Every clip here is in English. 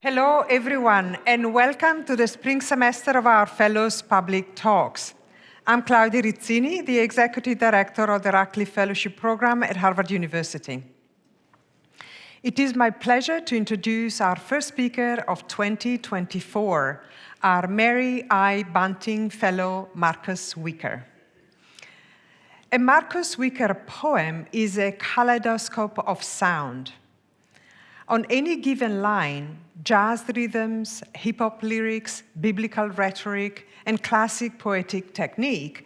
Hello, everyone, and welcome to the spring semester of our Fellows Public Talks. I'm Claudia Rizzini, the Executive Director of the Radcliffe Fellowship Program at Harvard University. It is my pleasure to introduce our first speaker of 2024, our Mary I. Bunting Fellow, Marcus Wicker. A Marcus Wicker poem is a kaleidoscope of sound. On any given line, jazz rhythms, hip-hop lyrics, biblical rhetoric, and classic poetic technique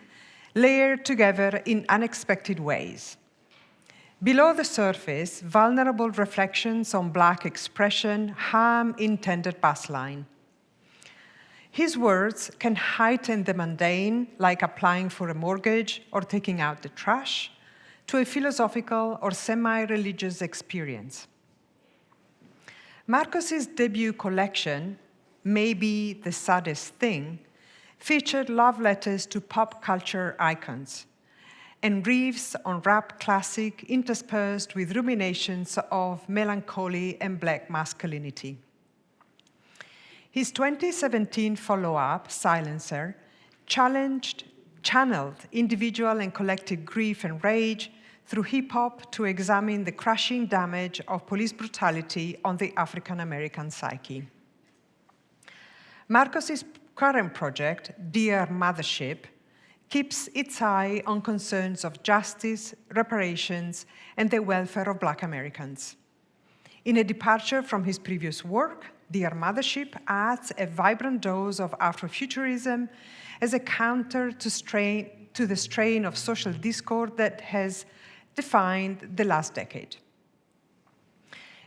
layer together in unexpected ways. Below the surface, vulnerable reflections on Black expression harm intended bassline. His words can heighten the mundane, like applying for a mortgage or taking out the trash, to a philosophical or semi-religious experience. Marcus's debut collection, Maybe the Saddest Thing, featured love letters to pop culture icons and riffs on rap classic interspersed with ruminations of melancholy and Black masculinity. His 2017 follow-up, Silencer, channeled individual and collective grief and rage through hip-hop to examine the crushing damage of police brutality on the African-American psyche. Marcus's current project, Dear Mothership, keeps its eye on concerns of justice, reparations, and the welfare of Black Americans. In a departure from his previous work, Dear Mothership adds a vibrant dose of Afrofuturism as a counter to the strain of social discord that has defined the last decade.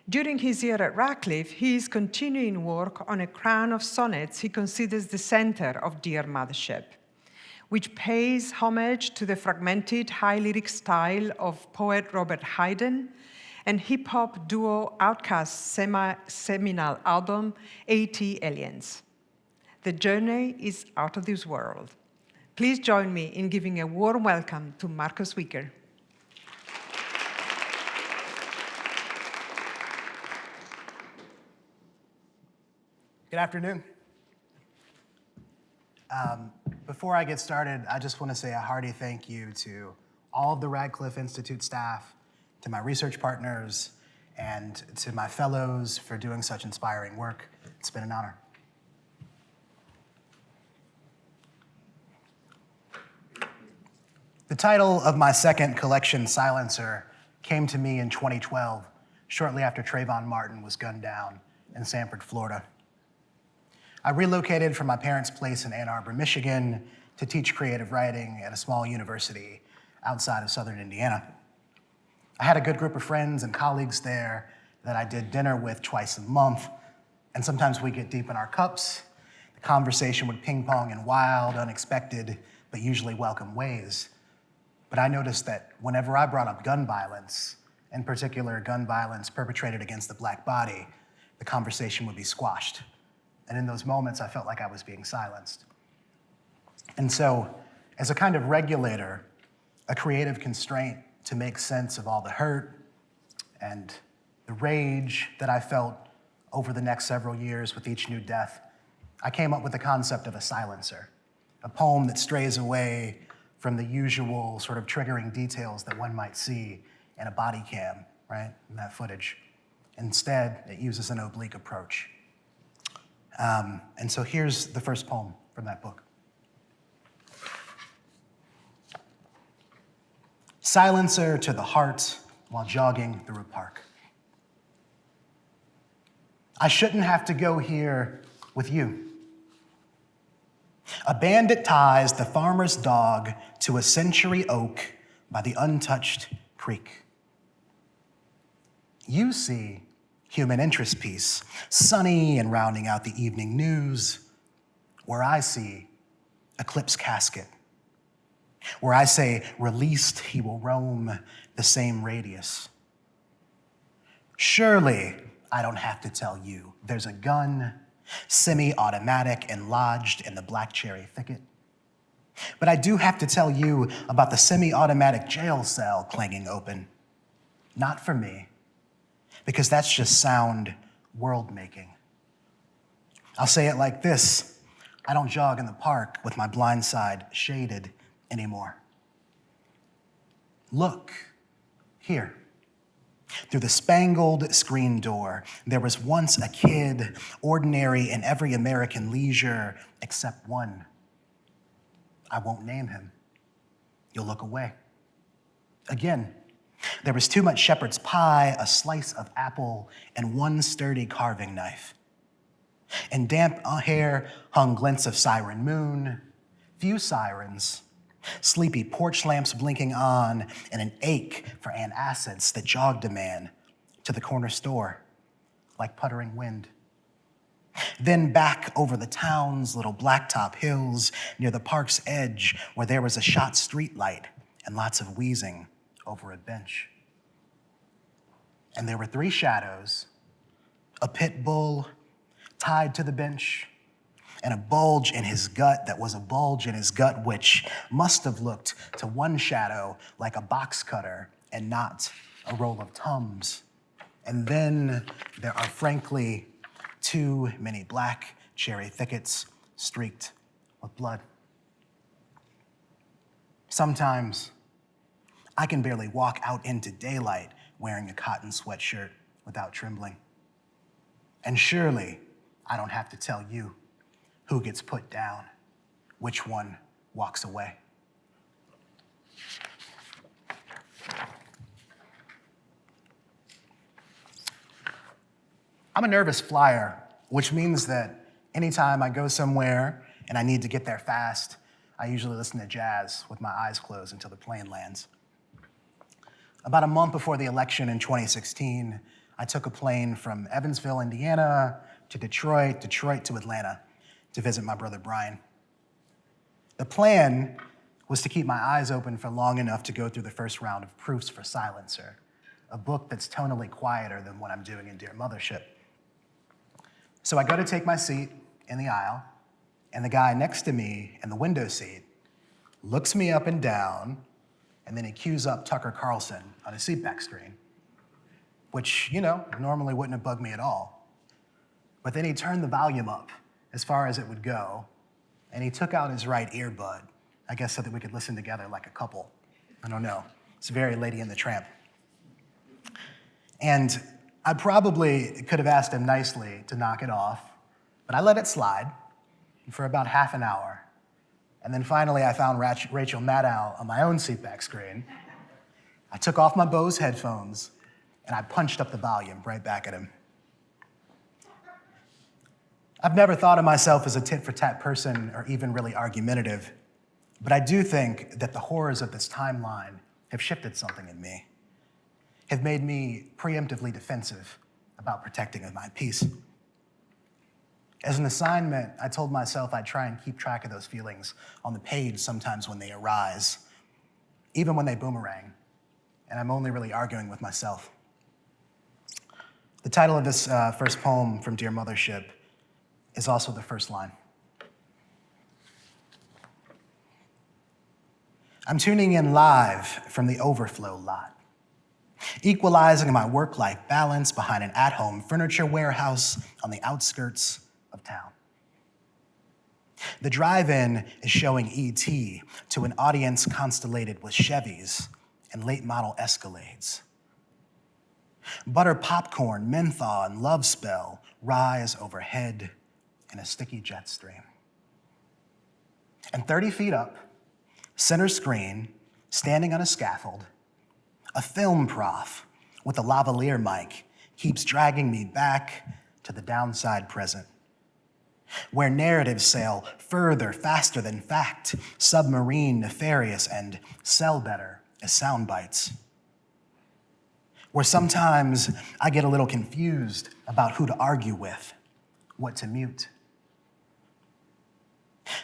During his year at Radcliffe, he is continuing work on a crown of sonnets he considers the center of Dear Mothership, which pays homage to the fragmented high lyric style of poet Robert Hayden and hip-hop duo Outkast's seminal album, 80 Aliens. The journey is out of this world. Please join me in giving a warm welcome to Marcus Wicker. Good afternoon. Before I get started, I just want to say a hearty thank you to all of the Radcliffe Institute staff, to my research partners, and to my fellows for doing such inspiring work. It's been an honor. The title of my second collection, Silencer, came to me in 2012, shortly after Trayvon Martin was gunned down in Sanford, Florida. I relocated from my parents' place in Ann Arbor, Michigan, to teach creative writing at a small university outside of Southern Indiana. I had a good group of friends and colleagues there that I did dinner with twice a month, and sometimes we get deep in our cups. The conversation would ping pong in wild, unexpected, but usually welcome ways. But I noticed that whenever I brought up gun violence, in particular gun violence perpetrated against the Black body, the conversation would be squashed. And in those moments, I felt like I was being silenced. And so, as a kind of regulator, a creative constraint to make sense of all the hurt and the rage that I felt over the next several years with each new death, I came up with the concept of a silencer, a poem that strays away from the usual sort of triggering details that one might see in a body cam, right, in that footage. Instead, it uses an oblique approach. And so here's the first poem from that book. Silencer to the heart while jogging through a park. I shouldn't have to go here with you. A bandit ties the farmer's dog to a century oak by the untouched creek. You see human interest piece, sunny and rounding out the evening news, where I see eclipse casket, where I say, released he will roam the same radius. Surely I don't have to tell you, there's a gun, semi-automatic and lodged in the black cherry thicket. But I do have to tell you about the semi-automatic jail cell clanging open. Not for me, because that's just sound world making. I'll say it like this: I don't jog in the park with my blind side shaded anymore. Look, here. Through the spangled screen door, there was once a kid, ordinary in every American leisure except one. I won't name him. You'll look away. Again, there was too much shepherd's pie, a slice of apple, and one sturdy carving knife. In damp hair hung glints of siren moon, few sirens, sleepy porch lamps blinking on, and an ache for antacids that jogged a man to the corner store like puttering wind. Then back over the town's little blacktop hills near the park's edge where there was a shot street light and lots of wheezing over a bench. And there were three shadows, a pit bull tied to the bench, and a bulge in his gut that was a bulge in his gut, which must have looked to one shadow like a box cutter and not a roll of Tums. And then there are frankly too many black cherry thickets streaked with blood. Sometimes I can barely walk out into daylight wearing a cotton sweatshirt without trembling. And surely I don't have to tell you who gets put down, which one walks away. I'm a nervous flyer, which means that anytime I go somewhere and I need to get there fast, I usually listen to jazz with my eyes closed until the plane lands. About a month before the election in 2016, I took a plane from Evansville, Indiana, to Detroit to Atlanta to visit my brother Brian. The plan was to keep my eyes open for long enough to go through the first round of proofs for Silencer, a book that's tonally quieter than what I'm doing in Dear Mothership. So I go to take my seat in the aisle, and the guy next to me in the window seat looks me up and down, and then he cues up Tucker Carlson on his seatback screen, which, normally wouldn't have bugged me at all. But then he turned the volume up as far as it would go, and he took out his right earbud, I guess so that we could listen together like a couple. I don't know. It's very Lady and the Tramp. And I probably could have asked him nicely to knock it off, but I let it slide for about half an hour. And then finally I found Rachel Maddow on my own seatback screen. I took off my Bose headphones, and I punched up the volume right back at him. I've never thought of myself as a tit-for-tat person or even really argumentative, but I do think that the horrors of this timeline have shifted something in me, have made me preemptively defensive about protecting my peace. As an assignment, I told myself I'd try and keep track of those feelings on the page sometimes when they arise, even when they boomerang, and I'm only really arguing with myself. The title of this first poem from Dear Mothership is also the first line. I'm tuning in live from the overflow lot, equalizing my work-life balance behind an at-home furniture warehouse on the outskirts of town. The drive-in is showing E.T. to an audience constellated with Chevys and late-model Escalades. Butter popcorn, menthol, and love spell rise overhead in a sticky jet stream. And 30 feet up, center screen, standing on a scaffold, a film prof with a lavalier mic keeps dragging me back to the downside present, where narratives sail further, faster than fact, submarine, nefarious, and sell better as sound bites. Where sometimes I get a little confused about who to argue with, what to mute.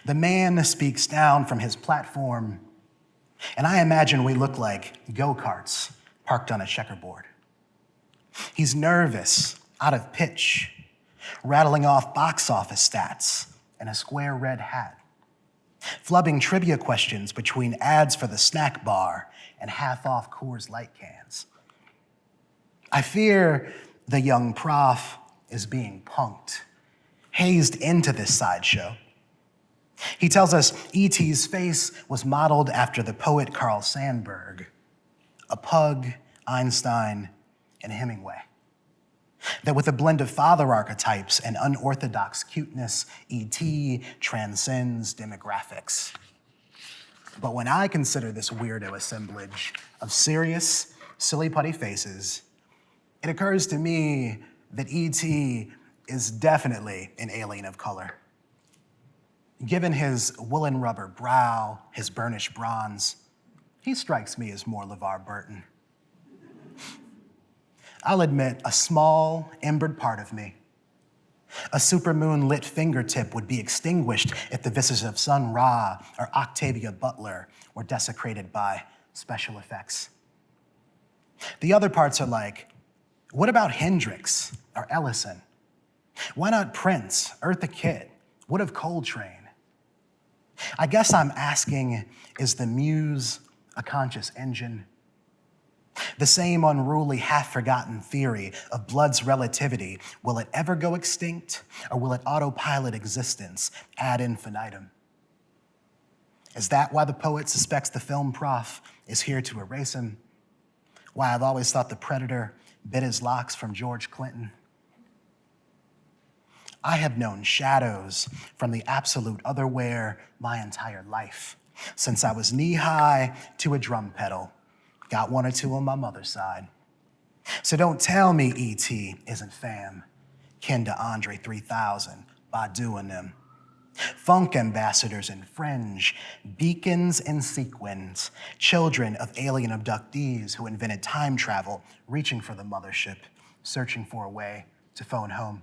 The man speaks down from his platform, and I imagine we look like go-karts parked on a checkerboard. He's nervous, out of pitch, rattling off box office stats in a square red hat, flubbing trivia questions between ads for the snack bar and half-off Coors Light cans. I fear the young prof is being punked, hazed into this sideshow. He tells us E.T.'s face was modeled after the poet Carl Sandburg, a pug, Einstein, and Hemingway. That with a blend of father archetypes and unorthodox cuteness, E.T. transcends demographics. But when I consider this weirdo assemblage of serious, silly putty faces, it occurs to me that E.T. is definitely an alien of color. Given his woolen rubber brow, his burnished bronze, he strikes me as more LeVar Burton. I'll admit, a small, embered part of me, a supermoon-lit fingertip would be extinguished if the vistas of Sun Ra or Octavia Butler were desecrated by special effects. The other parts are like, what about Hendrix or Ellison? Why not Prince, Eartha Kitt? What of Coltrane? I guess I'm asking, is the muse a conscious engine? The same unruly, half-forgotten theory of blood's relativity, will it ever go extinct, or will it autopilot existence ad infinitum? Is that why the poet suspects the film prof is here to erase him? Why I've always thought the predator bit his locks from George Clinton? I have known shadows from the absolute otherwhere my entire life, since I was knee-high to a drum pedal. Got one or two on my mother's side. So don't tell me E.T. isn't fam, kin to Andre 3000, Badu and them. Funk ambassadors in fringe, beacons and sequins, children of alien abductees who invented time travel, reaching for the mothership, searching for a way to phone home.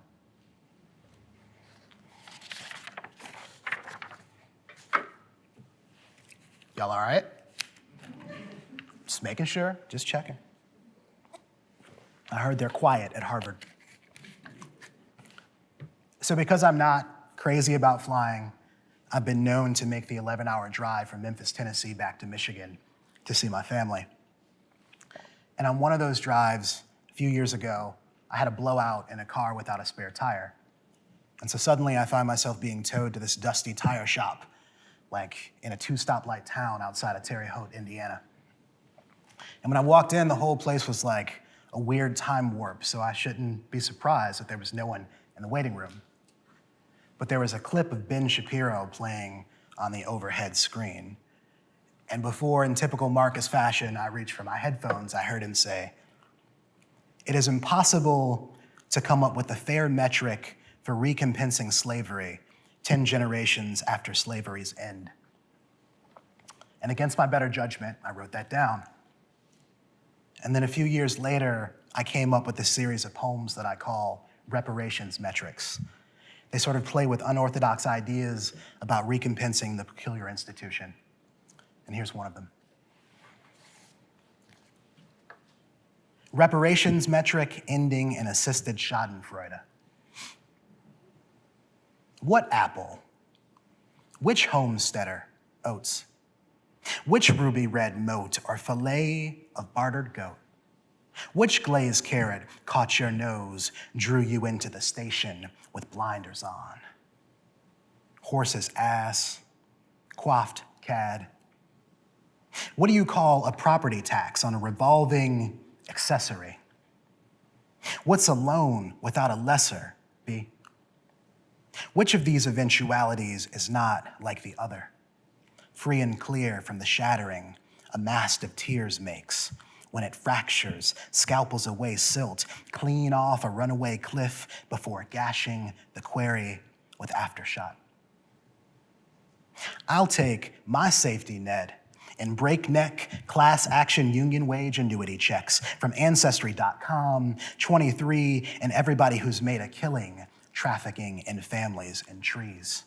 Y'all all right? Just making sure, just checking. I heard they're quiet at Harvard. So because I'm not crazy about flying, I've been known to make the 11-hour drive from Memphis, Tennessee back to Michigan to see my family. And on one of those drives, a few years ago, I had a blowout in a car without a spare tire. And so suddenly I find myself being towed to this dusty tire shop, like in a 2-stoplight town outside of Terre Haute, Indiana. And when I walked in, the whole place was like a weird time warp, so I shouldn't be surprised that there was no one in the waiting room. But there was a clip of Ben Shapiro playing on the overhead screen. And before, in typical Marcus fashion, I reached for my headphones, I heard him say, "It is impossible to come up with a fair metric for recompensing slavery 10 generations after slavery's end." And against my better judgment, I wrote that down. And then a few years later, I came up with a series of poems that I call reparations metrics. They sort of play with unorthodox ideas about recompensing the peculiar institution. And here's one of them. Reparations metric ending in assisted schadenfreude. What apple? Which homesteader? Oats. Which ruby red moat or fillet of bartered goat? Which glazed carrot caught your nose, drew you into the station with blinders on? Horse's ass, coiffed cad. What do you call a property tax on a revolving accessory? What's a loan without a lesser, B? Which of these eventualities is not like the other? Free and clear from the shattering a mast of tears makes, when it fractures, scalpels away silt, clean off a runaway cliff before gashing the quarry with aftershock. I'll take my safety net and breakneck class action union wage annuity checks from Ancestry.com, 23, and everybody who's made a killing trafficking in families and trees.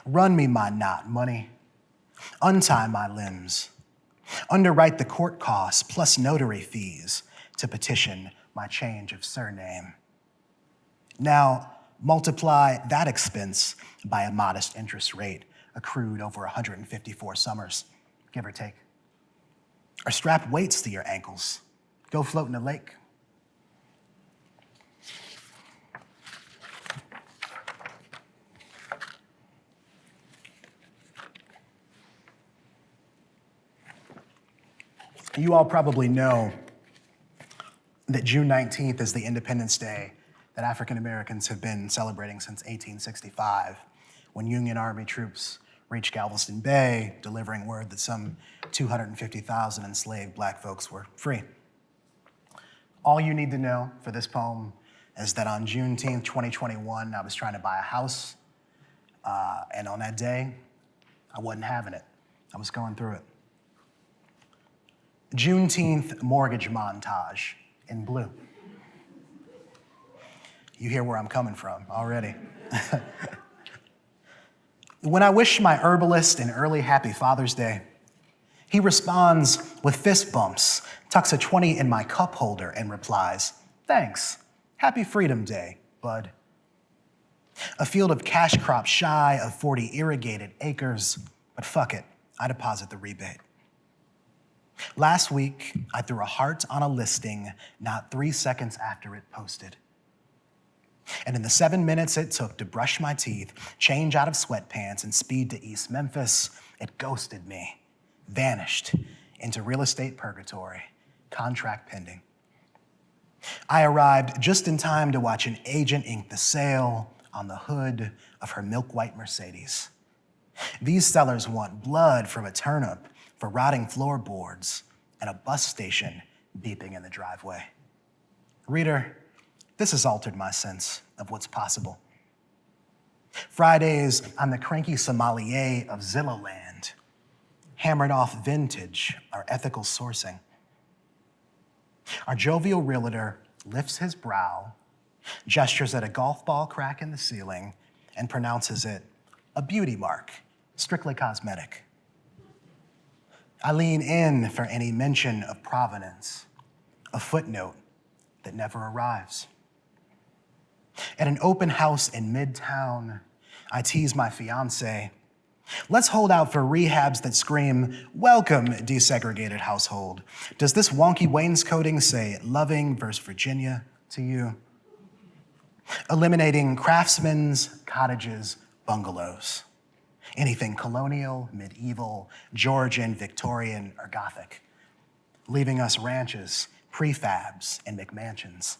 Run me my knot money, untie my limbs, underwrite the court costs plus notary fees to petition my change of surname. Now, multiply that expense by a modest interest rate accrued over 154 summers, give or take. Or strap weights to your ankles, go float in a lake. You all probably know that June 19th is the Independence Day that African Americans have been celebrating since 1865, when Union Army troops reached Galveston Bay, delivering word that some 250,000 enslaved black folks were free. All you need to know for this poem is that on Juneteenth, 2021, I was trying to buy a house, and on that day, I wasn't having it. I was going through it. Juneteenth mortgage montage in blue. You hear where I'm coming from already. When I wish my herbalist an early happy Father's Day, he responds with fist bumps, tucks a 20 in my cup holder, and replies, "Thanks, happy Freedom Day, bud." A field of cash crops shy of 40 irrigated acres, but fuck it, I deposit the rebate. Last week, I threw a heart on a listing not 3 seconds after it posted. And in the 7 minutes it took to brush my teeth, change out of sweatpants, and speed to East Memphis, it ghosted me, vanished into real estate purgatory, contract pending. I arrived just in time to watch an agent ink the sale on the hood of her milk-white Mercedes. These sellers want blood from a turnip for rotting floorboards and a bus station beeping in the driveway. Reader, this has altered my sense of what's possible. Fridays, I'm the cranky sommelier of Zillow land, hammered off vintage or ethical sourcing. Our jovial realtor lifts his brow, gestures at a golf ball crack in the ceiling, and pronounces it a beauty mark, strictly cosmetic. I lean in for any mention of provenance, a footnote that never arrives. At an open house in Midtown, I tease my fiance, "Let's hold out for rehabs that scream, 'Welcome, desegregated household.' Does this wonky wainscoting say Loving versus Virginia to you?" Eliminating craftsmen's, cottages, bungalows. Anything colonial, medieval, Georgian, Victorian, or Gothic. Leaving us ranches, prefabs, and McMansions.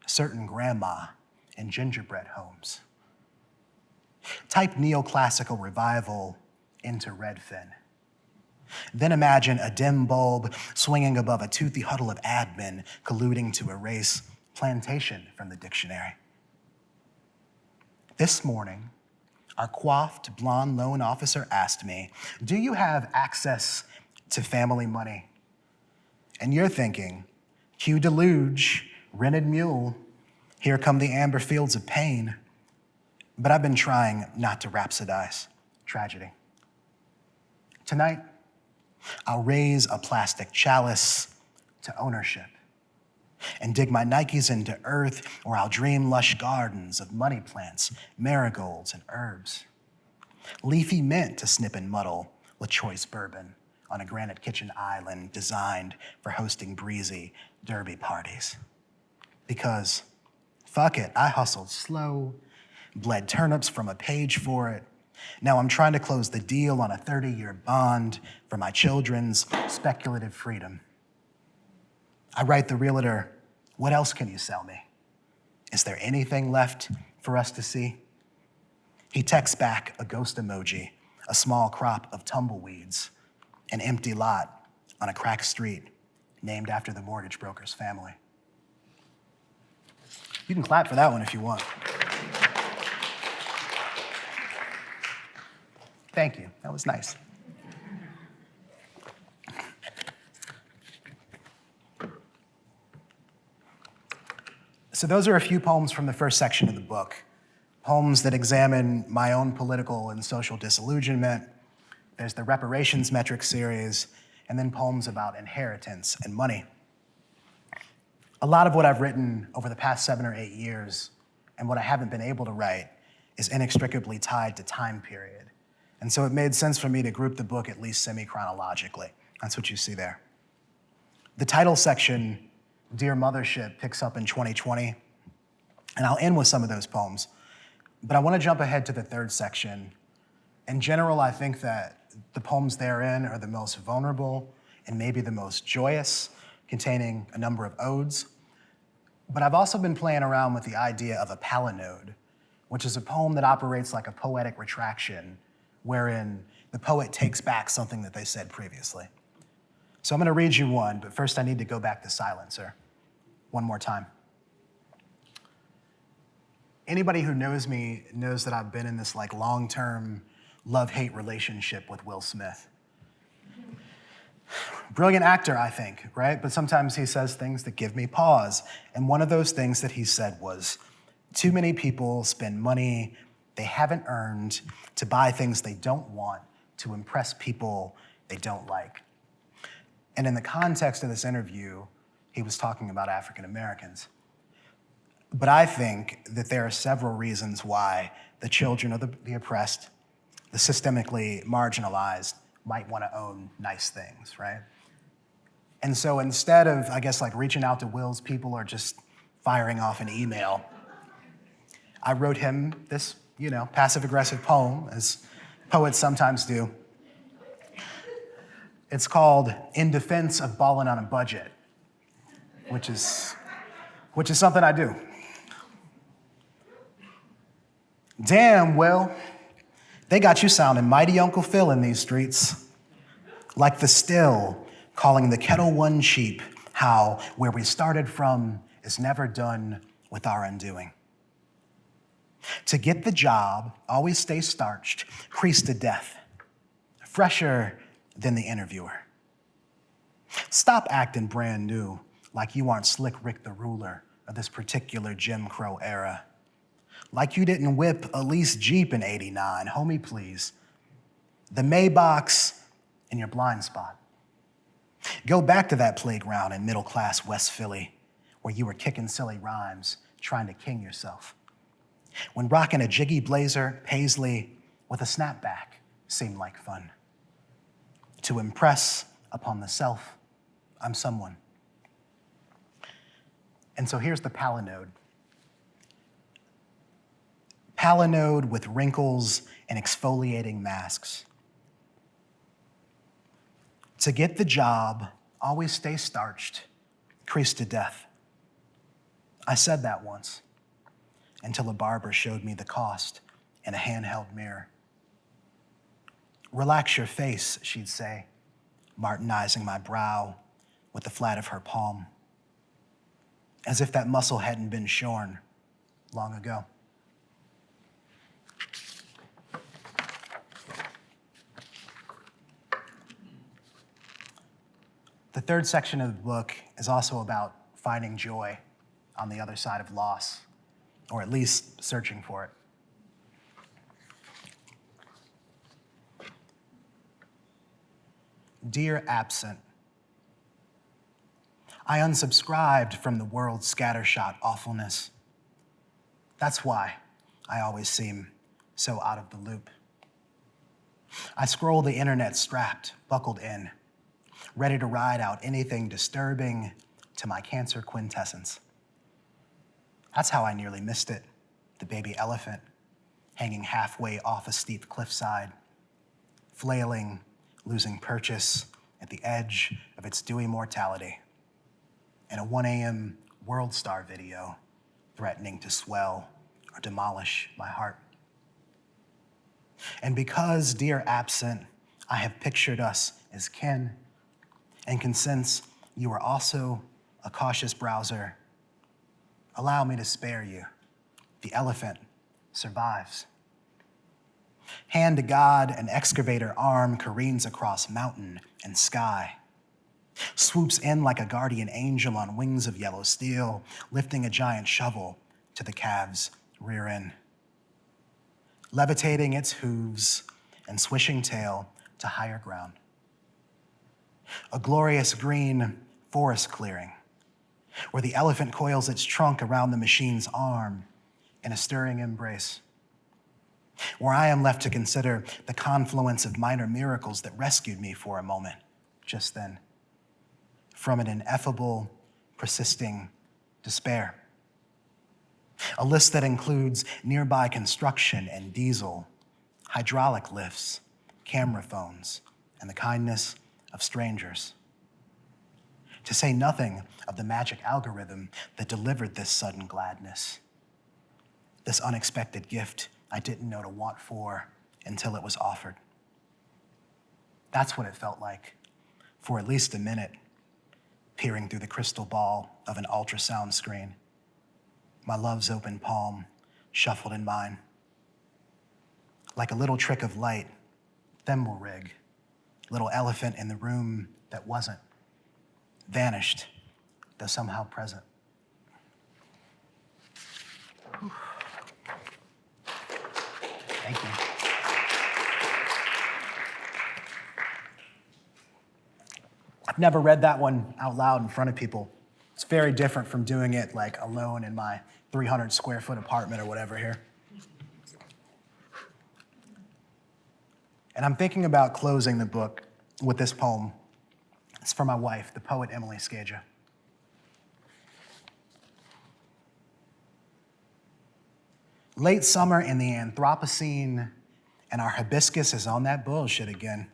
Certain grandma and gingerbread homes. Type neoclassical revival into Redfin. Then imagine a dim bulb swinging above a toothy huddle of admin colluding to erase plantation from the dictionary. This morning, our coiffed blonde loan officer asked me, "Do you have access to family money?" And you're thinking, cue deluge, rented mule, here come the amber fields of pain. But I've been trying not to rhapsodize tragedy. Tonight, I'll raise a plastic chalice to ownership and dig my Nikes into earth, or I'll dream lush gardens of money plants, marigolds, and herbs. Leafy mint to snip and muddle with choice bourbon on a granite kitchen island designed for hosting breezy derby parties. Because, fuck it, I hustled slow, bled turnips from a page for it. Now I'm trying to close the deal on a 30-year bond for my children's speculative freedom. I write the realtor, "What else can you sell me? Is there anything left for us to see?" He texts back a ghost emoji, a small crop of tumbleweeds, an empty lot on a cracked street named after the mortgage broker's family. You can clap for that one if you want. Thank you, that was nice. So those are a few poems from the first section of the book, poems that examine my own political and social disillusionment. There's the reparations metric series, and then poems about inheritance and money. A lot of what I've written over the past 7 or 8 years, and what I haven't been able to write, is inextricably tied to time period. And so it made sense for me to group the book at least semi-chronologically. That's what you see there. The title section, Dear Mothership, picks up in 2020, and I'll end with some of those poems. But I want to jump ahead to the third section. In general, I think that the poems therein are the most vulnerable and maybe the most joyous, containing a number of odes. But I've also been playing around with the idea of a palinode, which is a poem that operates like a poetic retraction, wherein the poet takes back something that they said previously. So I'm going to read you one, but first I need to go back to Silencer one more time. Anybody who knows me knows that I've been in this like long-term love-hate relationship with Will Smith. Brilliant actor, I think, right? But sometimes he says things that give me pause. And one of those things that he said was, too many people spend money they haven't earned to buy things they don't want to impress people they don't like. And in the context of this interview, he was talking about African Americans. But I think that there are several reasons why the children of the oppressed, the systemically marginalized, might want to own nice things, right? And so instead of, I guess, like reaching out to Will's people or just firing off an email, I wrote him this, passive-aggressive poem, as poets sometimes do. It's called In Defense of Ballin' on a Budget, which is something I do. Damn, Will, they got you sounding mighty Uncle Phil in these streets. Like the still calling the kettle one cheap, how where we started from is never done with our undoing. To get the job, always stay starched, creased to death, fresher than the interviewer. Stop acting brand new like you aren't Slick Rick the ruler of this particular Jim Crow era. Like you didn't whip a leased Jeep in '89, homie, please. The Maybach's in your blind spot. Go back to that playground in middle-class West Philly where you were kicking silly rhymes, trying to king yourself. When rocking a jiggy blazer, paisley, with a snapback seemed like fun. To impress upon the self, I'm someone. And so here's the palinode. Palinode with wrinkles and exfoliating masks. To get the job, always stay starched, creased to death. I said that once, until a barber showed me the cost in a handheld mirror. Relax your face, she'd say, martinizing my brow with the flat of her palm, as if that muscle hadn't been shorn long ago. The third section of the book is also about finding joy on the other side of loss, or at least searching for it. Dear absent, I unsubscribed from the world's scattershot awfulness. That's why I always seem so out of the loop. I scroll the internet strapped, buckled in, ready to ride out anything disturbing to my cancer quintessence. That's how I nearly missed it, the baby elephant, hanging halfway off a steep cliffside, flailing, losing purchase at the edge of its dewy mortality, in a 1 a.m. World Star video threatening to swell or demolish my heart. And because, dear absent, I have pictured us as kin, and can sense you are also a cautious browser, allow me to spare you. The elephant survives. Hand to God, an excavator arm careens across mountain and sky, swoops in like a guardian angel on wings of yellow steel, lifting a giant shovel to the calf's rear end, levitating its hooves and swishing tail to higher ground. A glorious green forest clearing where the elephant coils its trunk around the machine's arm in a stirring embrace, where I am left to consider the confluence of minor miracles that rescued me for a moment just then from an ineffable, persisting despair. A list that includes nearby construction and diesel, hydraulic lifts, camera phones, and the kindness of strangers. to say nothing of the magic algorithm that delivered this sudden gladness, this unexpected gift I didn't know to want for until it was offered. That's what it felt like for at least a minute, peering through the crystal ball of an ultrasound screen, my love's open palm shuffled in mine. Like a little trick of light, thimble rig, little elephant in the room that wasn't, vanished, though somehow present. Whew. Thank you. I've never read that one out loud in front of people. It's very different from doing it like alone in my 300 square foot apartment or whatever here. And I'm thinking about closing the book with this poem. It's for my wife, the poet Emily Scaja. Late summer in the Anthropocene, and our hibiscus is on that bullshit again.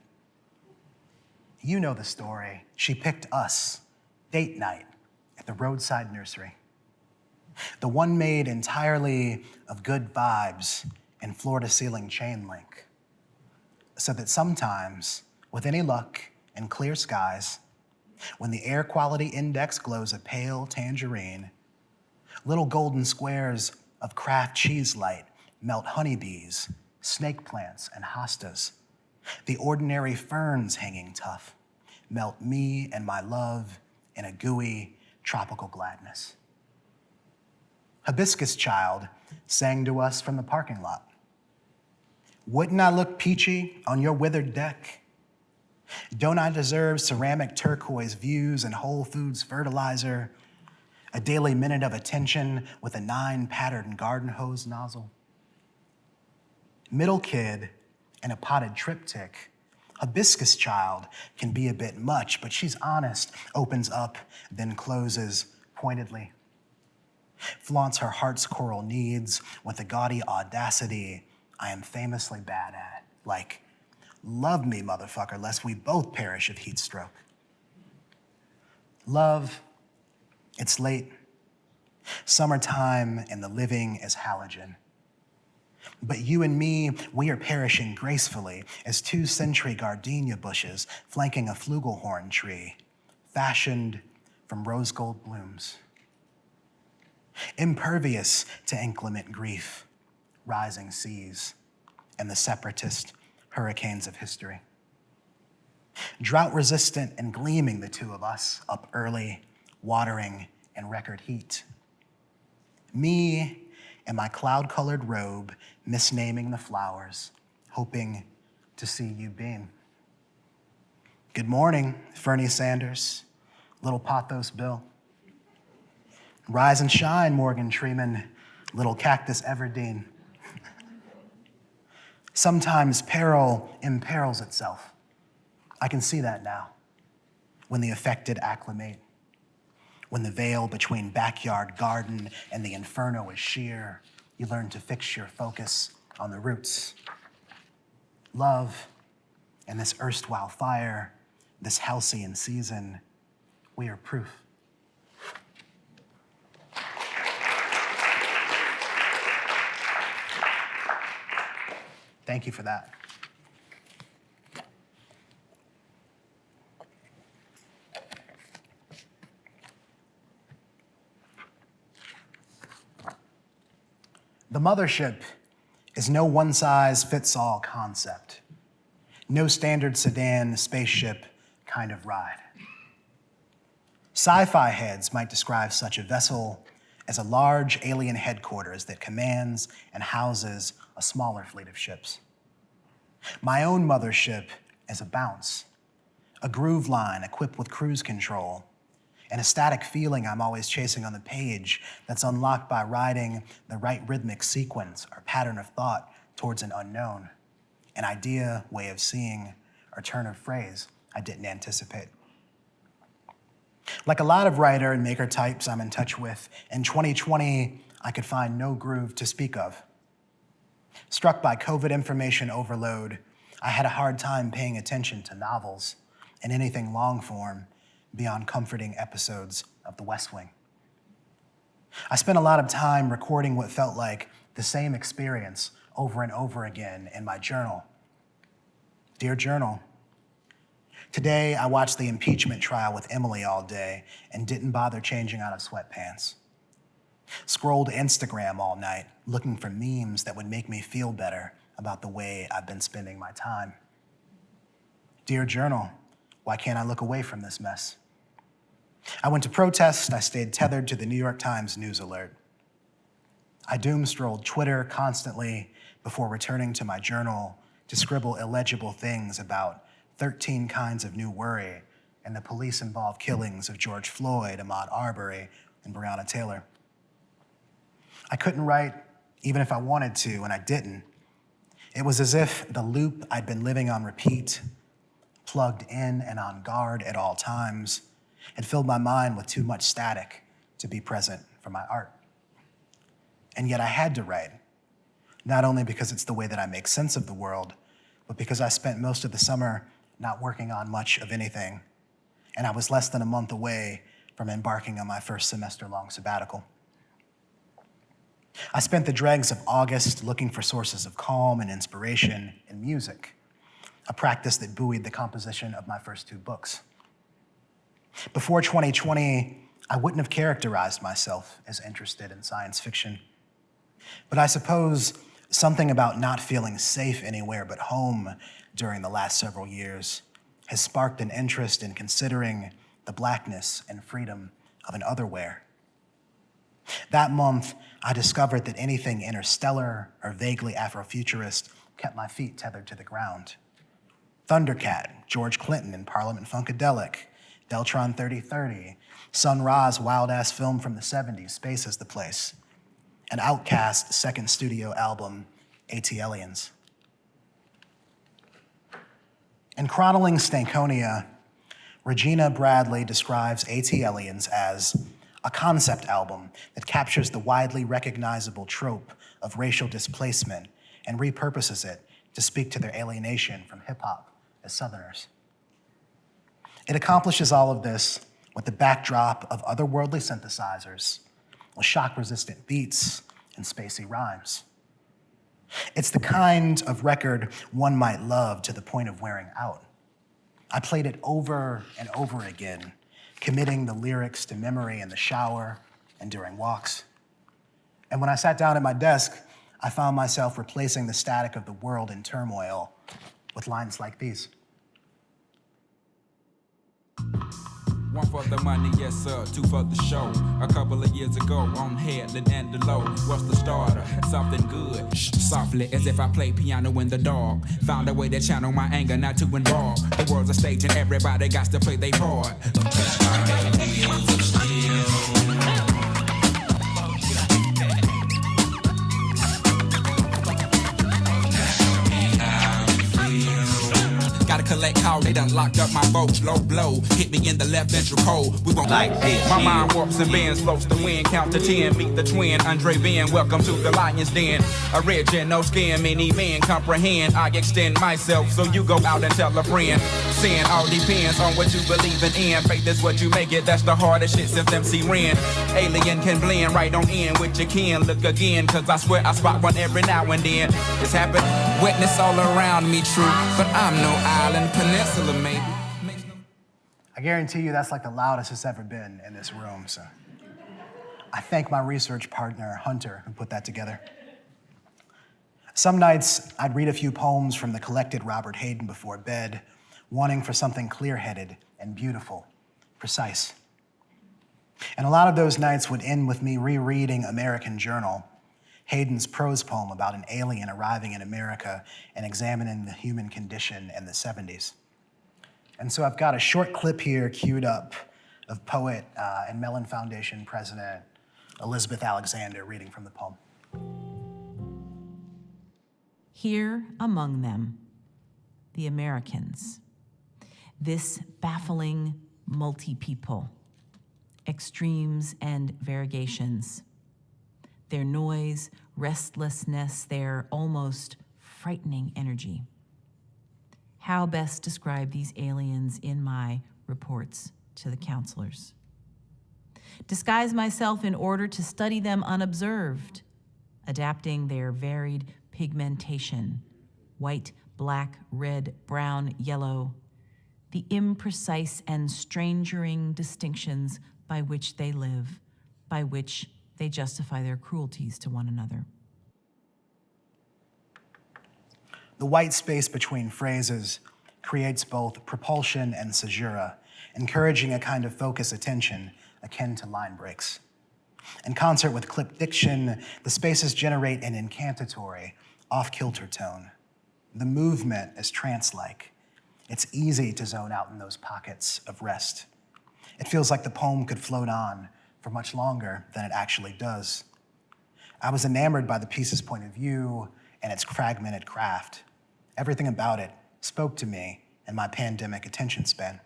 You know the story. She picked us, date night, at the roadside nursery. The one made entirely of good vibes and floor-to-ceiling chain link. So that sometimes, with any luck and clear skies, when the air quality index glows a pale tangerine, little golden squares of craft cheese light melt honeybees, snake plants, and hostas. The ordinary ferns hanging tough melt me and my love in a gooey, tropical gladness. Hibiscus Child sang to us from the parking lot. Wouldn't I look peachy on your withered deck? Don't I deserve ceramic turquoise views and Whole Foods fertilizer, a daily minute of attention with a 9-pattern garden hose nozzle? Middle kid and a potted triptych, Hibiscus Child can be a bit much, but she's honest, opens up, then closes pointedly. Flaunts her heart's coral needs with a gaudy audacity I am famously bad at, like, love me, motherfucker, lest we both perish of heat stroke. Love, it's late. Summertime and the living is halogen. But you and me, we are perishing gracefully as 2-century gardenia bushes flanking a flugelhorn tree, fashioned from rose gold blooms. Impervious to inclement grief, rising seas, and the separatist hurricanes of history. Drought-resistant and gleaming, the two of us, up early, watering in record heat. Me in my cloud-colored robe, misnaming the flowers, hoping to see you beam. Good morning, Fernie Sanders, Little Pothos Bill. Rise and shine, Morgan Freeman, Little Cactus Everdeen. Sometimes peril imperils itself. I can see that now, when the affected acclimate, when the veil between backyard garden and the inferno is sheer, you learn to fix your focus on the roots. Love and this erstwhile fire, this halcyon season, we are proof. Thank you for that. The mothership is no one-size-fits-all concept, no standard sedan, spaceship kind of ride. Sci-fi heads might describe such a vessel as a large alien headquarters that commands and houses a smaller fleet of ships. My own mothership is a bounce, a groove line equipped with cruise control, and a static feeling I'm always chasing on the page that's unlocked by riding the right rhythmic sequence or pattern of thought towards an unknown, an idea, way of seeing, or turn of phrase I didn't anticipate. Like a lot of writer and maker types I'm in touch with, in 2020, I could find no groove to speak of. Struck by COVID information overload, I had a hard time paying attention to novels and anything long form beyond comforting episodes of The West Wing. I spent a lot of time recording what felt like the same experience over and over again in my journal. Dear Journal, today I watched the impeachment trial with Emily all day and didn't bother changing out of sweatpants. Scrolled Instagram all night looking for memes that would make me feel better about the way I've been spending my time. Dear Journal, why can't I look away from this mess? I went to protest, I stayed tethered to the New York Times news alert. I doom-strolled Twitter constantly before returning to my journal to scribble illegible things about 13 kinds of new worry and the police-involved killings of George Floyd, Ahmaud Arbery, and Breonna Taylor. I couldn't write even if I wanted to, and I didn't. It was as if the loop I'd been living on repeat, plugged in and on guard at all times, had filled my mind with too much static to be present for my art. And yet I had to write, not only because it's the way that I make sense of the world, but because I spent most of the summer not working on much of anything, and I was less than a month away from embarking on my first semester-long sabbatical. I spent the dregs of August looking for sources of calm and inspiration in music, a practice that buoyed the composition of my first 2 books. Before 2020, I wouldn't have characterized myself as interested in science fiction. But I suppose something about not feeling safe anywhere but home during the last several years has sparked an interest in considering the blackness and freedom of an otherwhere. That month, I discovered that anything interstellar or vaguely Afrofuturist kept my feet tethered to the ground. Thundercat, George Clinton and Parliament Funkadelic, Deltron 3030, Sun Ra's wild-ass film from the 70s, Space is the Place, and Outkast's second studio album, ATLiens. In chronicling Stankonia, Regina Bradley describes ATLiens as a concept album that captures the widely recognizable trope of racial displacement and repurposes it to speak to their alienation from hip-hop as Southerners. It accomplishes all of this with the backdrop of otherworldly synthesizers, with shock-resistant beats and spacey rhymes. It's the kind of record one might love to the point of wearing out. I played it over and over again, committing the lyrics to memory in the shower and during walks. And when I sat down at my desk, I found myself replacing the static of the world in turmoil with lines like these. One for the money, yes sir, 2 for the show. A couple of years ago, on Headland and the low. What's the starter? Something good. Shh, softly, as if I play piano in the dark. Found a way to channel my anger, not to involve. The world's a stage and everybody got to play their part. Gotta collect call, they done locked up my boat. Low blow, hit me in the left ventricle. We won't like this. My mind warps and bends, floats the wind, count to 10. Meet the twin, Andre Ben. Welcome to the lion's den. A rich and no skin, many men comprehend. I extend myself, so you go out and tell a friend. Sin all depends on what you believe in. Faith is what you make it, that's the hardest shit since MC Ren. Alien can blend right on in with your kin. Look again, cause I swear I spot one every now and then. It's happened, witness all around me, true. But I'm no island peninsula, maybe. I guarantee you that's like the loudest it's ever been in this room, so I thank my research partner, Hunter, who put that together. Some nights, I'd read a few poems from the collected Robert Hayden before bed, wanting for something clear-headed and beautiful, precise. And a lot of those nights would end with me rereading American Journal, Hayden's prose poem about an alien arriving in America and examining the human condition in the 70s. And so I've got a short clip here queued up of poet and Mellon Foundation president Elizabeth Alexander reading from the poem. Here among them, the Americans, this baffling multi-people, extremes and variegations, their noise, restlessness, their almost frightening energy. How best describe these aliens in my reports? to the counselors. Disguise myself in order to study them unobserved, adapting their varied pigmentation, white, black, red, brown, yellow, the imprecise and strangering distinctions by which they live, by which they justify their cruelties to one another. The white space between phrases creates both propulsion and caesura, encouraging a kind of focused attention akin to line breaks. In concert with clipped diction, the spaces generate an incantatory, off-kilter tone. The movement is trance-like. It's easy to zone out in those pockets of rest. It feels like the poem could float on for much longer than it actually does. I was enamored by the piece's point of view and its fragmented craft. Everything about it spoke to me in my pandemic attention span.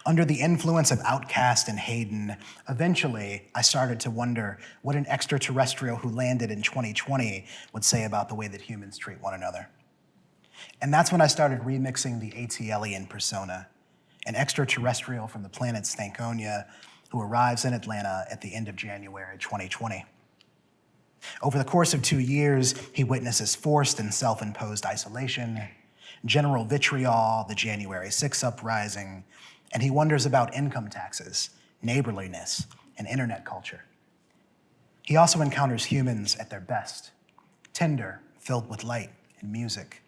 Under the influence of Outkast and Hayden, eventually I started to wonder what an extraterrestrial who landed in 2020 would say about the way that humans treat one another. And that's when I started remixing the ATLian persona, an extraterrestrial from the planet Stankonia who arrives in Atlanta at the end of January 2020. Over the course of 2 years, he witnesses forced and self-imposed isolation, general vitriol, the January 6th uprising, and he wonders about income taxes, neighborliness, and internet culture. He also encounters humans at their best, tender, filled with light and music.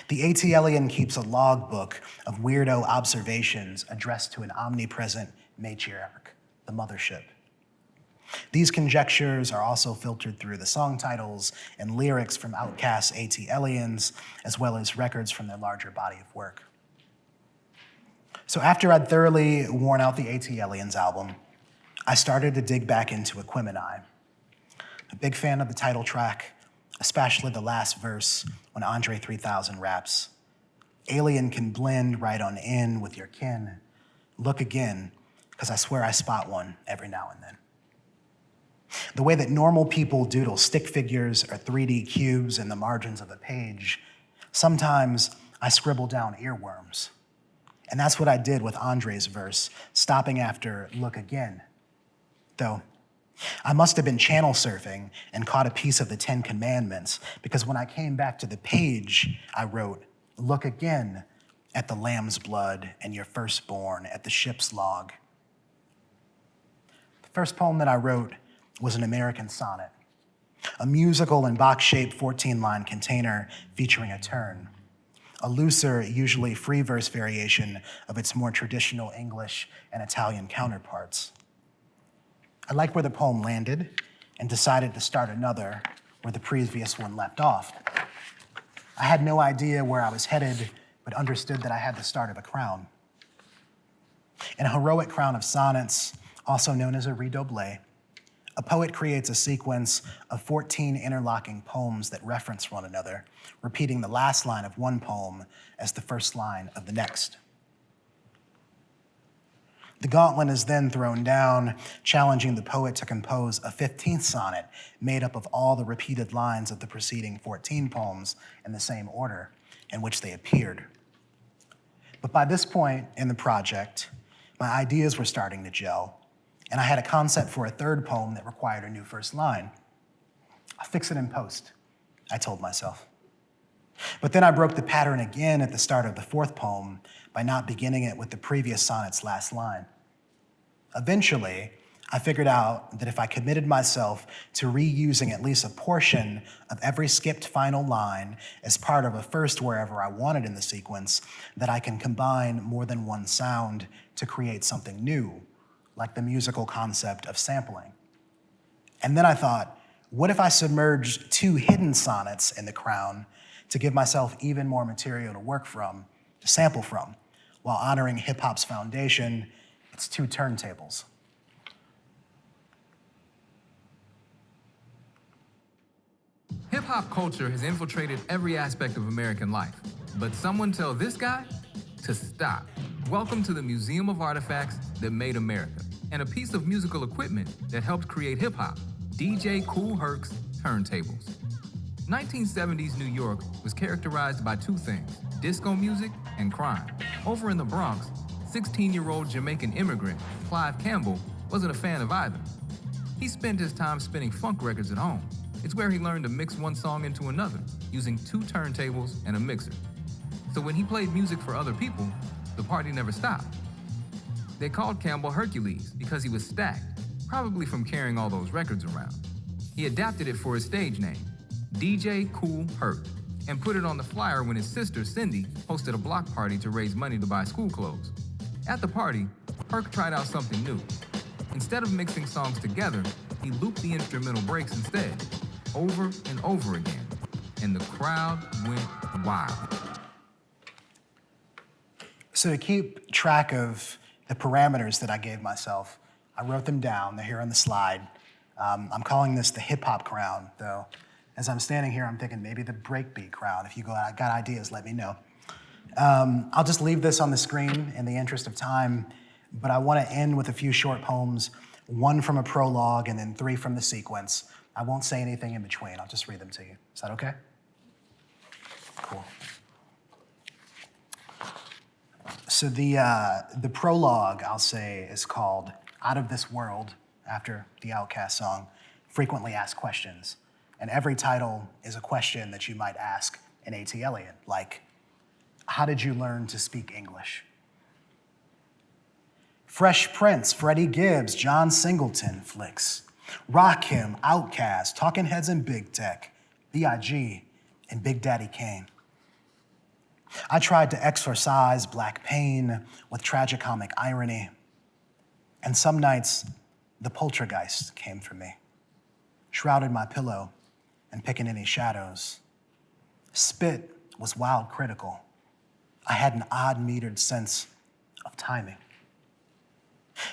The ATLian keeps a logbook of weirdo observations addressed to an omnipresent matriarch, the mothership. These conjectures are also filtered through the song titles and lyrics from Outkast's ATLians, as well as records from their larger body of work. So after I'd thoroughly worn out the ATLians album, I started to dig back into Aquemini. A big fan of the title track, especially the last verse when Andre 3000 raps. Alien can blend right on in with your kin. Look again, because I swear I spot one every now and then. The way that normal people doodle stick figures or 3D cubes in the margins of a page, sometimes I scribble down earworms. And that's what I did with Andre's verse, stopping after look again. Though, I must have been channel surfing and caught a piece of the 10 Commandments, because when I came back to the page, I wrote, look again at the lamb's blood and your firstborn at the ship's log. The first poem that I wrote was an American sonnet, a musical and box-shaped 14-line container featuring a turn, a looser, usually free verse variation of its more traditional English and Italian counterparts. I liked where the poem landed and decided to start another where the previous one left off. I had no idea where I was headed, but understood that I had the start of a crown. In a heroic crown of sonnets, also known as a redoublé, a poet creates a sequence of 14 interlocking poems that reference one another, repeating the last line of one poem as the first line of the next. The gauntlet is then thrown down, challenging the poet to compose a 15th sonnet made up of all the repeated lines of the preceding 14 poems in the same order in which they appeared. But by this point in the project, my ideas were starting to gel, and I had a concept for a third poem that required a new first line. I'll fix it in post, I told myself. But then I broke the pattern again at the start of the fourth poem by not beginning it with the previous sonnet's last line. Eventually, I figured out that if I committed myself to reusing at least a portion of every skipped final line as part of a first wherever I wanted in the sequence, that I can combine more than one sound to create something new, like the musical concept of sampling. And then I thought, what if I submerged 2 hidden sonnets in the crown to give myself even more material to work from, to sample from, while honoring hip-hop's foundation, its 2 turntables. Hip-hop culture has infiltrated every aspect of American life, but someone tell this guy to stop. Welcome to the Museum of Artifacts that made America, and a piece of musical equipment that helped create hip-hop, DJ Kool Herc's turntables. 1970s New York was characterized by 2 things, disco music and crime. Over in the Bronx, 16-year-old Jamaican immigrant, Clive Campbell, wasn't a fan of either. He spent his time spinning funk records at home. It's where he learned to mix one song into another, using 2 turntables and a mixer. So when he played music for other people, the party never stopped. They called Campbell Hercules because he was stacked, probably from carrying all those records around. He adapted it for his stage name, DJ Kool Herc, and put it on the flyer when his sister, Cindy, hosted a block party to raise money to buy school clothes. At the party, Herc tried out something new. Instead of mixing songs together, he looped the instrumental breaks instead, over and over again, and the crowd went wild. So to keep track of the parameters that I gave myself, I wrote them down. They're here on the slide. I'm calling this the hip-hop crown, though. As I'm standing here, I'm thinking maybe the breakbeat crown. If you got ideas, let me know. I'll just leave this on the screen in the interest of time, but I want to end with a few short poems, 1 from a prologue and then 3 from the sequence. I won't say anything in between. I'll just read them to you. Is that okay? Cool. So the prologue, I'll say, is called Out of This World, after the Outkast song, Frequently Asked Questions. And every title is a question that you might ask an A.T. Elliott, like, how did you learn to speak English? Fresh Prince, Freddie Gibbs, John Singleton flicks. Rakim, Outkast, Talking Heads and Big Tech, B.I.G. and Big Daddy Kane. I tried to exorcise black pain with tragicomic irony, and some nights the poltergeist came for me, shrouded my pillow and picking any shadows. Spit was wild critical. I had an odd metered sense of timing.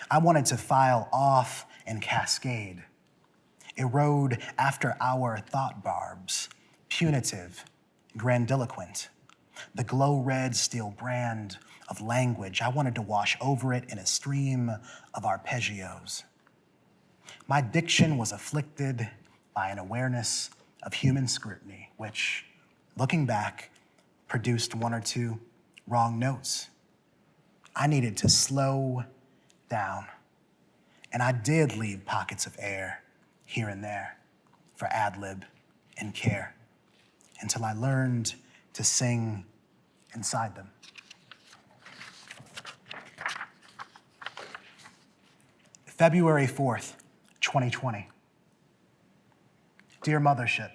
I wanted to file off and cascade, erode after hour thought barbs, punitive, grandiloquent, the glow red steel brand of language. I wanted to wash over it in a stream of arpeggios. My diction was afflicted by an awareness of human scrutiny, which, looking back, produced 1 or 2 wrong notes. I needed to slow down, and I did leave pockets of air here and there for ad-lib and care until I learned to sing inside them. February 4th, 2020. Dear Mothership,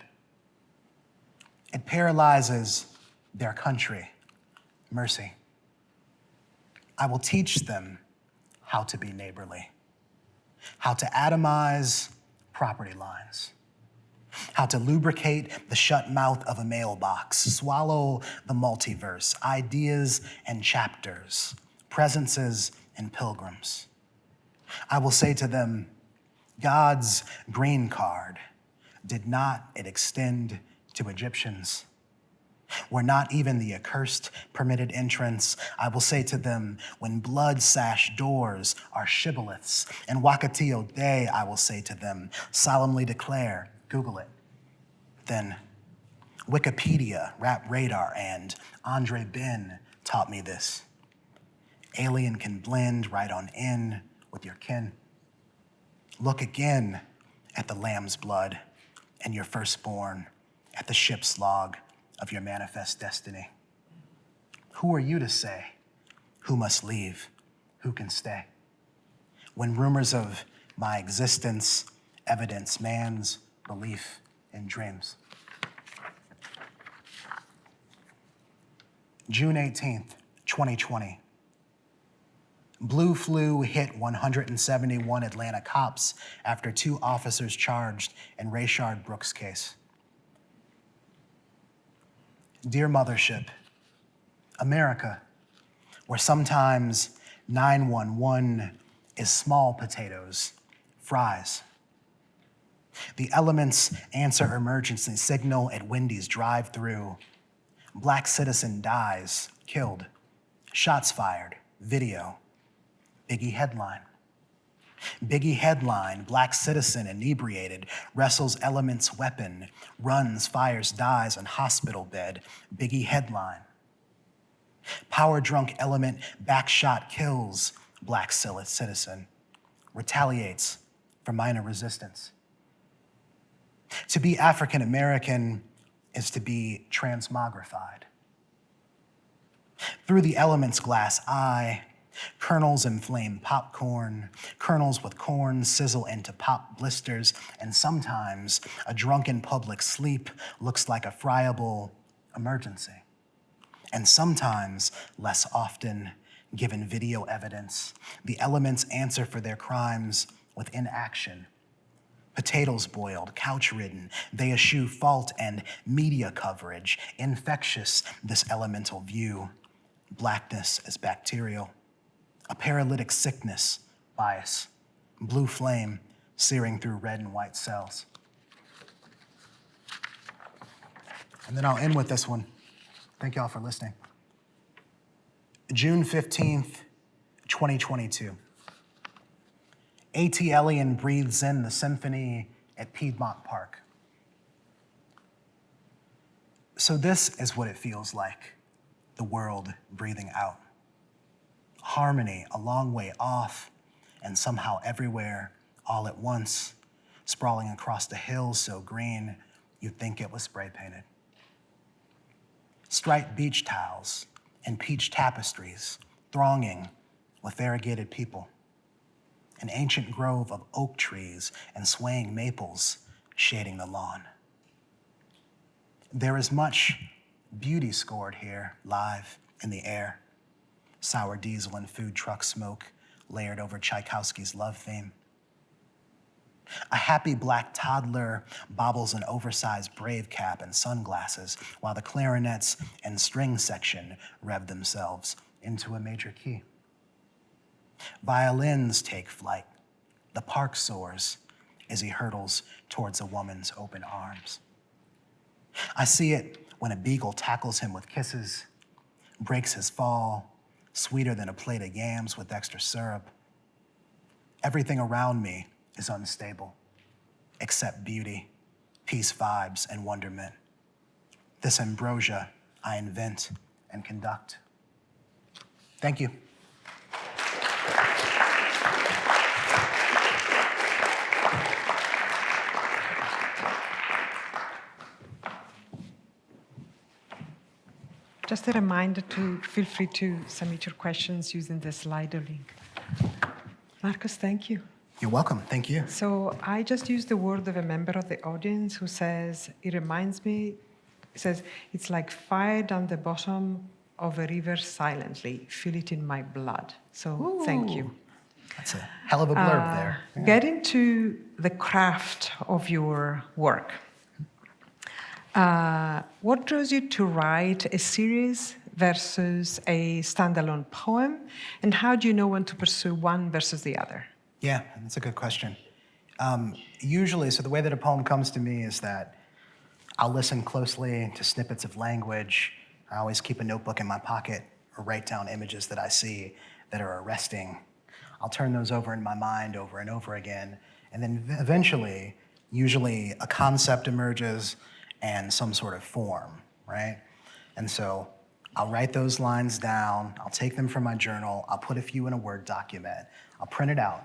it paralyzes their country, mercy. I will teach them how to be neighborly, how to atomize property lines, how to lubricate the shut mouth of a mailbox, swallow the multiverse, ideas and chapters, presences and pilgrims. I will say to them, God's green card, did not it extend to Egyptians? Were not even the accursed permitted entrance? I will say to them, when blood-sashed doors are shibboleths, and Wakatio Day, I will say to them, solemnly declare, Google it. Then Wikipedia, Rap Radar, and Andre Ben taught me this. Alien can blend right on in with your kin. Look again at the lamb's blood and your firstborn, at the ship's log of your manifest destiny. Who are you to say who must leave, who can stay? When rumors of my existence evidence man's belief in dreams. June 18th, 2020. Blue flu hit 171 Atlanta cops after 2 officers charged in Rayshard Brooks case. Dear Mothership, America, where sometimes 911 is small potatoes, fries. The elements answer emergency signal at Wendy's drive-thru. Black citizen dies, killed. Shots fired, video. Biggie headline. Biggie headline, black citizen inebriated, wrestles elements weapon, runs, fires, dies on hospital bed. Biggie headline. Power-drunk element backshot kills black citizen, retaliates for minor resistance. To be African American is to be transmogrified. Through the element's glass eye, kernels inflame popcorn, kernels with corn sizzle into pop blisters, and sometimes a drunken public sleep looks like a friable emergency. And sometimes, less often, given video evidence, the elements answer for their crimes with inaction. Potatoes boiled, couch-ridden, they eschew fault and media coverage. Infectious, this elemental view. Blackness is bacterial. A paralytic sickness, bias. Blue flame searing through red and white cells. And then I'll end with this one. Thank y'all for listening. June 15th, 2022. A.T. Elian breathes in the symphony at Piedmont Park. So this is what it feels like, the world breathing out. Harmony a long way off and somehow everywhere all at once, sprawling across the hills so green you'd think it was spray painted. Striped beach towels and peach tapestries thronging with variegated people. An ancient grove of oak trees and swaying maples shading the lawn. There is much beauty scored here, live in the air. Sour diesel and food truck smoke layered over Tchaikovsky's love theme. A happy black toddler bobbles an oversized brave cap and sunglasses while the clarinets and string section rev themselves into a major key. Violins take flight. The park soars as he hurtles towards a woman's open arms. I see it when a beagle tackles him with kisses, breaks his fall, sweeter than a plate of yams with extra syrup. Everything around me is unstable, except beauty, peace vibes, and wonderment. This ambrosia I invent and conduct. Thank you. Just a reminder to feel free to submit your questions using the Slido link. Marcus, thank you. You're welcome, thank you. So I just used the word of a member of the audience who says, it reminds me, says, it's like fire down the bottom of a river silently, feel it in my blood. So thank you. That's a hell of a blurb there. Yeah. Getting to the craft of your work. What draws you to write a series versus a standalone poem? And how do you know when to pursue one versus the other? Yeah, that's a good question. Usually, so the way that a poem comes to me is that I'll listen closely to snippets of language. I always keep a notebook in my pocket or write down images that I see that are arresting. I'll turn those over in my mind over and over again. And then eventually, usually a concept emerges and some sort of form, right? And so I'll write those lines down, I'll take them from my journal, I'll put a few in a Word document, I'll print it out,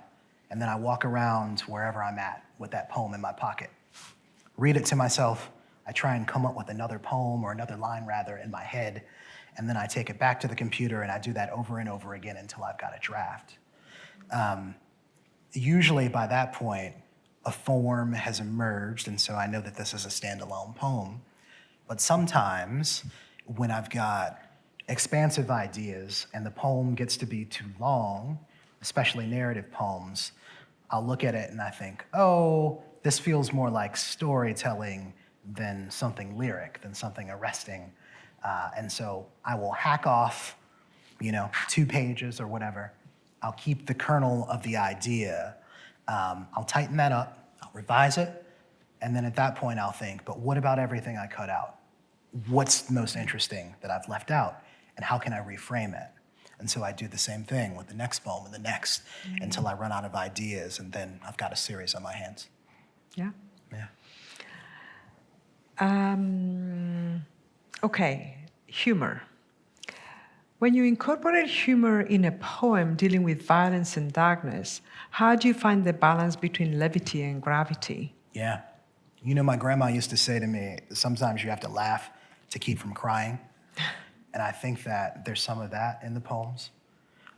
and then I walk around wherever I'm at with that poem in my pocket. Read it to myself, I try and come up with another poem or another line rather in my head, and then I take it back to the computer and I do that over and over again until I've got a draft. Usually by that point, a form has emerged, and so I know that this is a standalone poem. But sometimes, when I've got expansive ideas and the poem gets to be too long, especially narrative poems, I'll look at it and I think, oh, this feels more like storytelling than something lyric, than something arresting. And so I will hack off, 2 pages or whatever. I'll keep the kernel of the idea. I'll tighten that up, I'll revise it, and then at that point I'll think, but what about everything I cut out? What's most interesting that I've left out, and how can I reframe it? And so I do the same thing with the next poem and the next until I run out of ideas, and then I've got a series on my hands. Yeah. Yeah. Okay, humor. When you incorporate humor in a poem dealing with violence and darkness, how do you find the balance between levity and gravity? Yeah. You know, my grandma used to say to me, sometimes you have to laugh to keep from crying. And I think that there's some of that in the poems.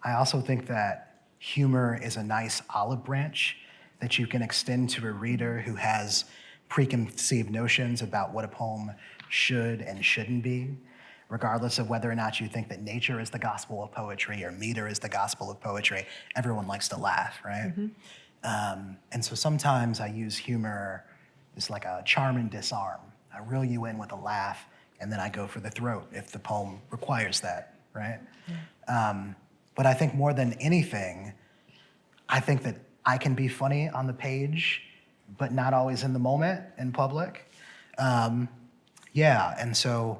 I also think that humor is a nice olive branch that you can extend to a reader who has preconceived notions about what a poem should and shouldn't be, regardless of whether or not you think that nature is the gospel of poetry or meter is the gospel of poetry. Everyone likes to laugh, right? And so sometimes I use humor as like a charm and disarm. I reel you in with a laugh, and then I go for the throat if the poem requires that, right? But I think more than anything, I think that I can be funny on the page, but not always in the moment in public. Yeah, and so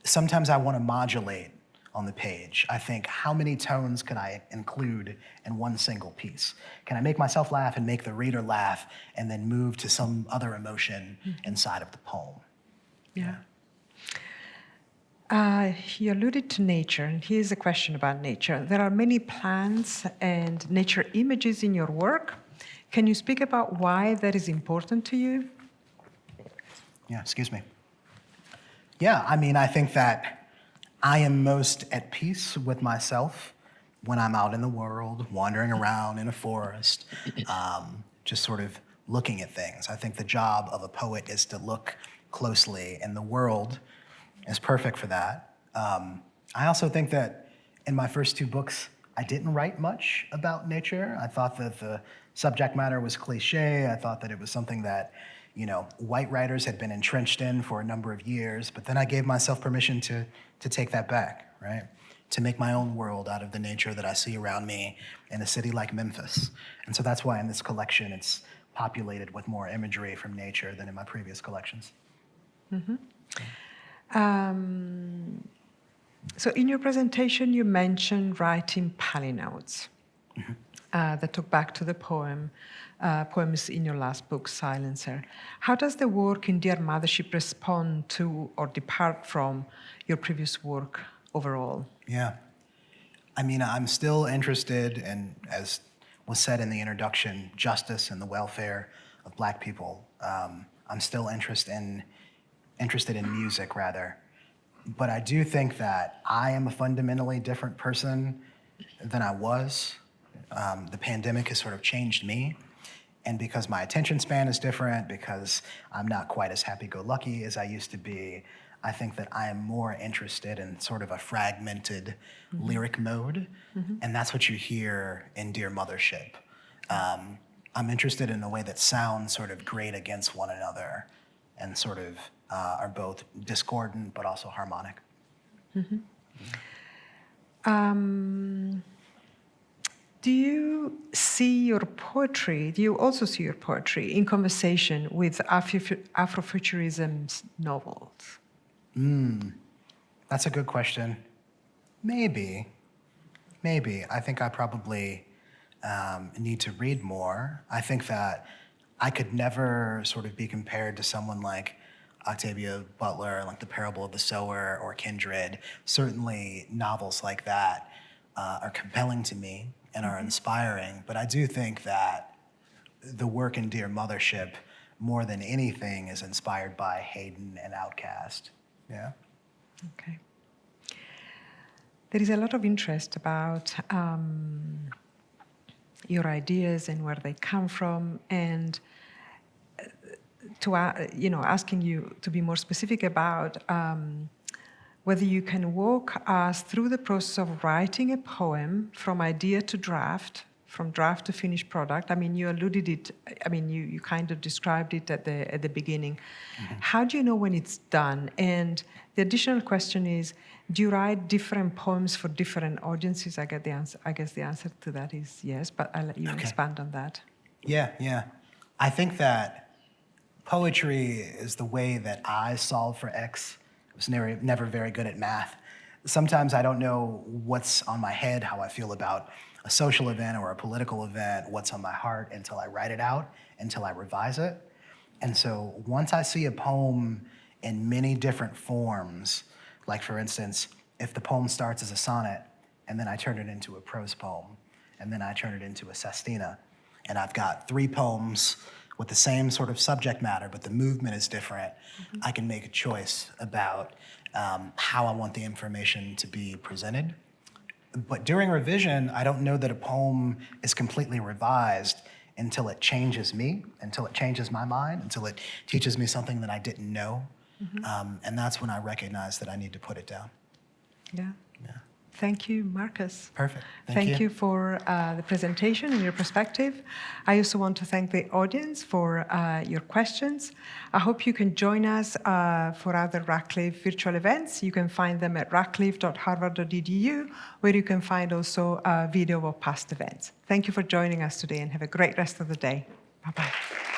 sometimes I want to modulate on the page. I think, how many tones can I include in one single piece? Can I make myself laugh and make the reader laugh and then move to some other emotion inside of the poem? Yeah. You alluded to nature, and here's a question about nature. There are many plants and nature images in your work. Can you speak about why that is important to you? Yeah, excuse me. Yeah, I mean, I think that I am most at peace with myself when I'm out in the world, wandering around in a forest, just sort of looking at things. I think the job of a poet is to look closely, and the world is perfect for that. I also think that in my first two books, I didn't write much about nature. I thought that the subject matter was cliche. I thought that it was something that, you know, white writers had been entrenched in for a number of years, but then I gave myself permission to take that back, right? To make my own world out of the nature that I see around me in a city like Memphis. And so that's why in this collection, it's populated with more imagery from nature than in my previous collections. So in your presentation, you mentioned writing palinodes that took back to the poems in your last book, Silencer. How does the work in Dear Mothership respond to or depart from your previous work overall? Yeah. I mean, I'm still interested in, as was said in the introduction, justice and the welfare of Black people. I'm still interested in music, rather. But I do think that I am a fundamentally different person than I was. The pandemic has sort of changed me. And because my attention span is different, because I'm not quite as happy-go-lucky as I used to be, I think that I am more interested in sort of a fragmented lyric mode. And that's what you hear in Dear Mothership. I'm interested in the way that sounds sort of grate against one another and sort of are both discordant but also harmonic. Do you also see your poetry in conversation with Afrofuturism's novels? That's a good question. Maybe. I think I probably need to read more. I think that I could never sort of be compared to someone like Octavia Butler, like The Parable of the Sower or Kindred. Certainly novels like that are compelling to me and are inspiring, but I do think that the work in Dear Mothership, more than anything, is inspired by Hayden and Outkast. Yeah. Okay. There is a lot of interest about your ideas and where they come from, and asking you to be more specific about whether you can walk us through the process of writing a poem from idea to draft, from draft to finished product. I mean, you alluded it. I mean, you kind of described it at the beginning. How do you know when it's done? And the additional question is, do you write different poems for different audiences? I guess the answer to that is yes, but I'll let you expand on that. Yeah. I think that poetry is the way that I solve for X. I was never very good at math. Sometimes I don't know what's on my head, how I feel about a social event or a political event, what's on my heart, until I write it out, until I revise it. And so once I see a poem in many different forms, like for instance, if the poem starts as a sonnet, and then I turn it into a prose poem, and then I turn it into a sestina, and I've got 3 poems with the same sort of subject matter, but the movement is different, I can make a choice about how I want the information to be presented. But during revision, I don't know that a poem is completely revised until it changes me, until it changes my mind, until it teaches me something that I didn't know. And that's when I recognize that I need to put it down. Yeah. Yeah. Thank you, Marcus. Perfect. Thank you for the presentation and your perspective. I also want to thank the audience for your questions. I hope you can join us for other Radcliffe virtual events. You can find them at radcliffe.harvard.edu, where you can find also a video of past events. Thank you for joining us today and have a great rest of the day. Bye-bye.